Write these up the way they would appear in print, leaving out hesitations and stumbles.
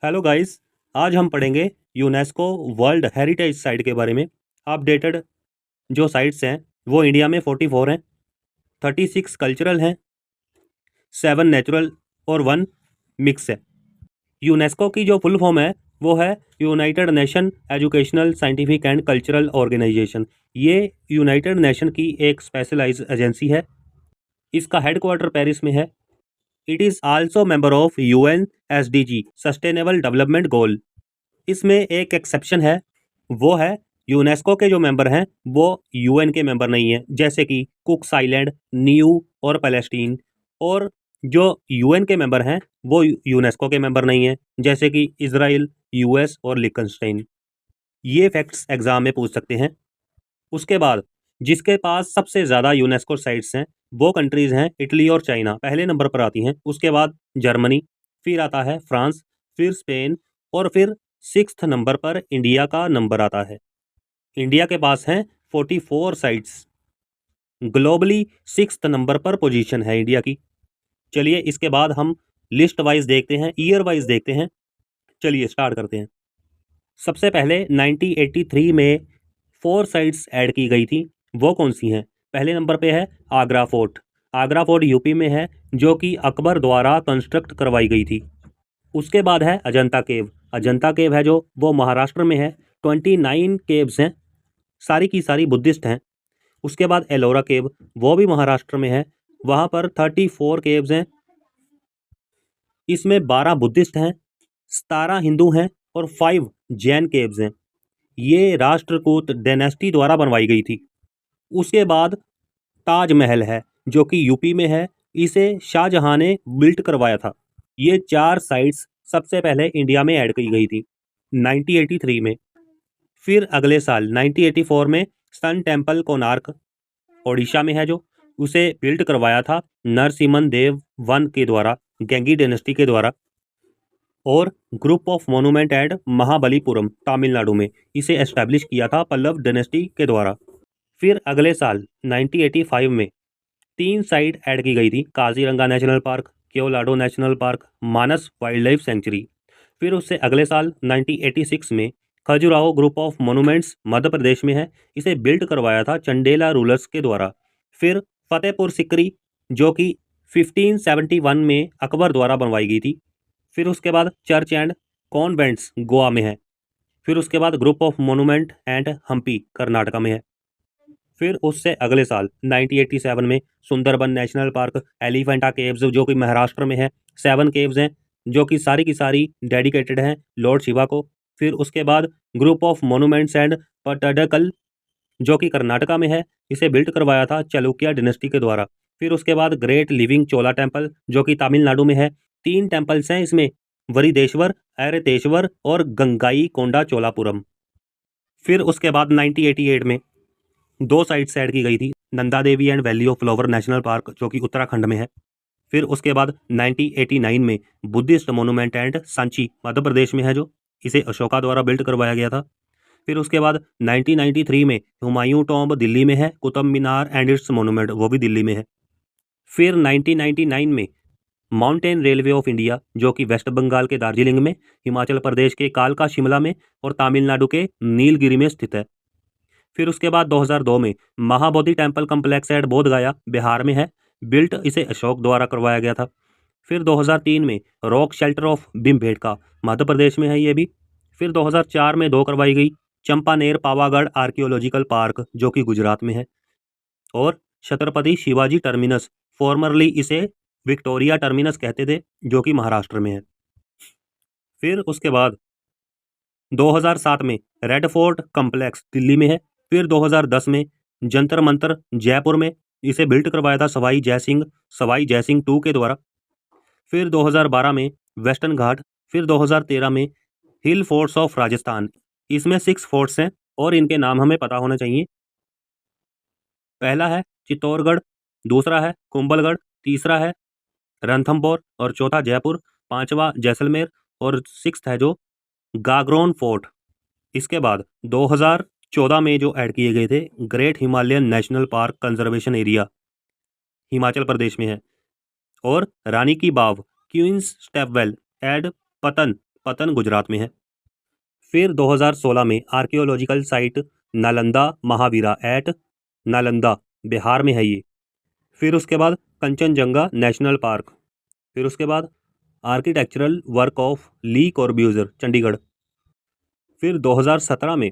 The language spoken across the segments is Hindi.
Hello guys. आज हम पढ़ेंगे यूनेस्को वर्ल्ड हेरिटेज साइट के बारे में। अपडेटेड जो साइट्स हैं वो इंडिया में 44 हैं, 36 कल्चरल हैं, 7 नेचुरल और 1 मिक्स है। यूनेस्को की जो फुल फॉर्म है वो है united nation educational scientific and cultural organisation. ये यूनाइटेड नेशन की एक स्पेशलाइज्ड एजेंसी है। इसका हेडक्वार्टर पेरिस में है। It is also member of UN SDG sustainable development goal. इसमें एक एक्सेप्शन है, वो है यूनेस्को के जो मेंबर हैं वो यूएन के मेंबर नहीं हैं, जैसे कि कुक्स आइलैंड, न्यू और पैलेस्टीन। और जो यूएन के मेंबर हैं वो यूनेस्को के मेंबर नहीं हैं, जैसे कि इजराइल, यूएस और लिechtenstein। ये फैक्ट्स एग्जाम में पूछ सकते हैं। उसके बाद जिसके पास सबसे ज़्यादा यूनेस्को साइट्स हैं वो कंट्रीज़ हैं इटली और चाइना, पहले नंबर पर आती हैं। उसके बाद जर्मनी, फिर आता है फ्रांस, फिर स्पेन और फिर 6th नंबर पर इंडिया का नंबर आता है। इंडिया के पास हैं 44 साइट्स। ग्लोबली 6th नंबर पर पोजीशन है इंडिया की। चलिए इसके बाद हम लिस्ट वाइज देखते हैं, ईयर वाइज देखते हैं। चलिए स्टार्ट करते हैं। सबसे पहले 1983 में 4 साइट्स ऐड की गई थी। वो कौन सी हैं? पहले नंबर पे है Agra fort. Agra fort UP में है, जो कि अकबर द्वारा कंस्ट्रक्ट करवाई गई थी। उसके बाद है अजंता केव। अजंता केव है जो वो महाराष्ट्र में है। 29 केव्स हैं, सारी की सारी बुद्धिस्ट हैं। उसके बाद एलोरा केव, वो भी महाराष्ट्र में है। वहाँ पर 34 केव्स हैं। इसमें 12 बुद्धिस्ट हैं, 17 हिंदू हैं और 5 जैन केव्स हैं। ये राष्ट्रकूट डायनेस्टी द्वारा बनवाई गई थी। उसके बाद ताजमहल है, जो कि यूपी में है। इसे शाहजहां ने बिल्ट करवाया था। ये 4 साइट्स सबसे पहले इंडिया में ऐड की गई थी 1983 में। फिर अगले साल 1984 में सन टेम्पल कोणार्क ओडिशा में है, जो उसे बिल्ड करवाया था नरसिम्हन देव वन के द्वारा, गैंगी डायनेस्टी के द्वारा। और group of monument at Mahabalipuram Tamil Nadu में इसे एस्टैब्लिश किया था पल्लव डायनेस्टी के द्वारा। फिर अगले साल 1985 में 3 साइट ऐड की गई थी, Kaziranga National Park, Keoladeo National Park, Manas wildlife sanctuary. फिर उससे अगले साल 1986 में Khajuraho group of monuments Madhya Pradesh में है। इसे बिल्ड करवाया था चंडेला रूलर्स के द्वारा। फिर फतेहपुर सिकरी, जो कि 1571 में अकबर द्वारा बनवाई गई थी। फिर उसके बाद चर्च एंड कॉन्वेंट्स गोवा में है। फिर उसके बाद group of monument and Hampi Karnataka में है। फिर उससे अगले साल 1987 में Sundarban national park, Elephanta caves जो कि महाराष्ट्र में है। 7 केव्स हैं जो कि सारी की सारी डेडिकेटेड हैं लॉर्ड शिवा को। फिर उसके बाद group of monuments and Pattadakal, जो कि कर्नाटका में है। इसे बिल्ड करवाया था चालुक्य डिनेस्टी के द्वारा। फिर उसके बाद ग्रेट लिविंग चोला टेम्पल, जो कि तमिलनाडु में है। 3 टेम्पल्स हैं इसमें, वरिदेश्वर, ऐरतेश्वर और गंगाई कोंडा चोलापुरम। फिर उसके बाद 1988 में 2 साइट्स ऐड की गई थी, Nanda Devi and Valley of Flowers National Park, जो कि उत्तराखंड में है। फिर उसके बाद 1989 में बुद्धिस्ट मोनूमेंट एंड सांची मध्य प्रदेश में है, जो इसे अशोका द्वारा बिल्ड करवाया गया था। फिर उसके बाद 1993 में हुमायूं टॉम्ब दिल्ली में है, Qutub Minar and it's monument वो भी दिल्ली में है। फिर 1999 में माउंटेन रेलवे ऑफ इंडिया, जो कि वेस्ट बंगाल के दार्जिलिंग में, हिमाचल प्रदेश के कालका शिमला में और तमिलनाडु के नीलगिरी में स्थित है। फिर उसके बाद 2002 में महाबोधि टेम्पल कम्प्लेक्स एट बोध गया बिहार में है। बिल्ट इसे अशोक द्वारा करवाया गया था। फिर 2003 में रॉक शेल्टर ऑफ भीमबेटका मध्य प्रदेश में है ये भी। फिर 2004 में 2 करवाई गई, चंपानेर पावागढ़ आर्कियोलॉजिकल पार्क, जो कि गुजरात में है। और छत्रपति शिवाजी टर्मिनस, फॉर्मरली इसे विक्टोरिया टर्मिनस कहते थे, जो कि महाराष्ट्र में है। फिर उसके बाद 2007 में रेड फोर्ट कम्प्लेक्स दिल्ली में है। फिर 2010 में जंतर मंतर जयपुर में, इसे बिल्ड करवाया था सवाई जयसिंह टू के द्वारा। फिर 2012 में वेस्टर्न घाट। फिर 2013 में हिल फोर्ट्स ऑफ राजस्थान। इसमें 6 फोर्ट्स हैं और इनके नाम हमें पता होना चाहिए। पहला है चित्तौड़गढ़, दूसरा है कुंभलगढ़, तीसरा है रणथंभौर और चौथा जयपुर, पांचवा जैसलमेर और 6th है जो गागरोन फोर्ट। इसके बाद 2014 में जो ऐड किए गए थे Great Himalayan National Park Conservation Area, Himachal Pradesh में है। और रानी की बाव, क्वींस स्टेपवेल एड पतन पतन गुजरात में है। फिर 2016 में archaeological site Nalanda Mahavihara at Nalanda Bihar में है ये। फिर उसके बाद कंचनजंगा नेशनल पार्क। फिर उसके बाद आर्किटेक्चरल वर्क ऑफ ली कॉर्ब्यूजर चंडीगढ़। फिर 2017 में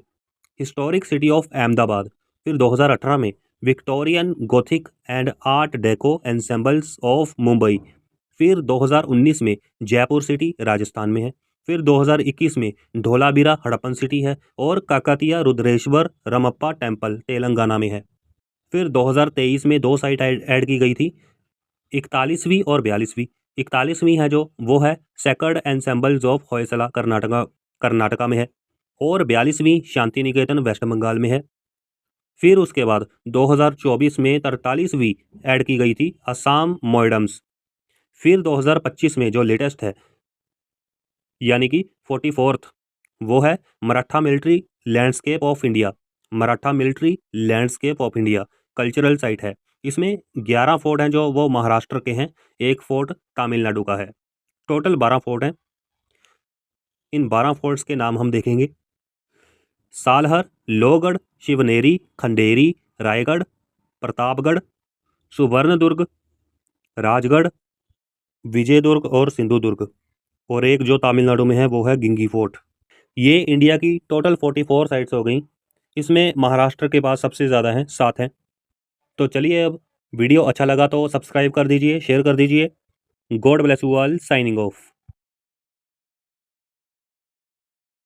हिस्टोरिक सिटी ऑफ अहमदाबाद। फिर 2018 में Victorian Gothic and Art Deco ensembles of Mumbai. फिर 2019 में जयपुर सिटी राजस्थान में है। फिर 2021 में ढोलावीरा हड़प्पन सिटी है और काकतीय रुद्रेश्वर रमप्पा टेम्पल तेलंगाना में है। फिर 2023 में 2 साइट ऐड की गई थी, 41वीं और 42वीं। 41वीं है जो वो है सेकर्ड एंसेम्बल्स ऑफ होयसला कर्नाटका में है और 42वीं शांति निकेतन वेस्ट बंगाल में है। फिर उसके बाद 2024 में 43वीं ऐड की गई थी असम मोइडम्स। फिर 2025 में जो लेटेस्ट है यानी कि 44th वो है Maratha military landscape of India. Maratha military landscape of India cultural site है। इसमें 11 फोर्ट हैं जो वो महाराष्ट्र के हैं, एक फोर्ट तमिलनाडु का है। टोटल 12 फोर्ट हैं। इन 12 फोर्ट्स के नाम हम देखेंगे। सालहर, लोहगढ़, शिवनेरी, खंडेरी, रायगढ़, प्रतापगढ़, सुवर्णदुर्ग, राजगढ़, विजयदुर्ग और सिंधुदुर्ग। और एक जो तमिलनाडु में है वो है गिंगी फोर्ट। ये इंडिया की टोटल 44 साइट्स हो गई। इसमें महाराष्ट्र के पास सबसे ज़्यादा हैं, 7 हैं। तो चलिए, अब वीडियो अच्छा लगा तो सब्सक्राइब कर दीजिए, शेयर कर दीजिए। God bless you all, signing off.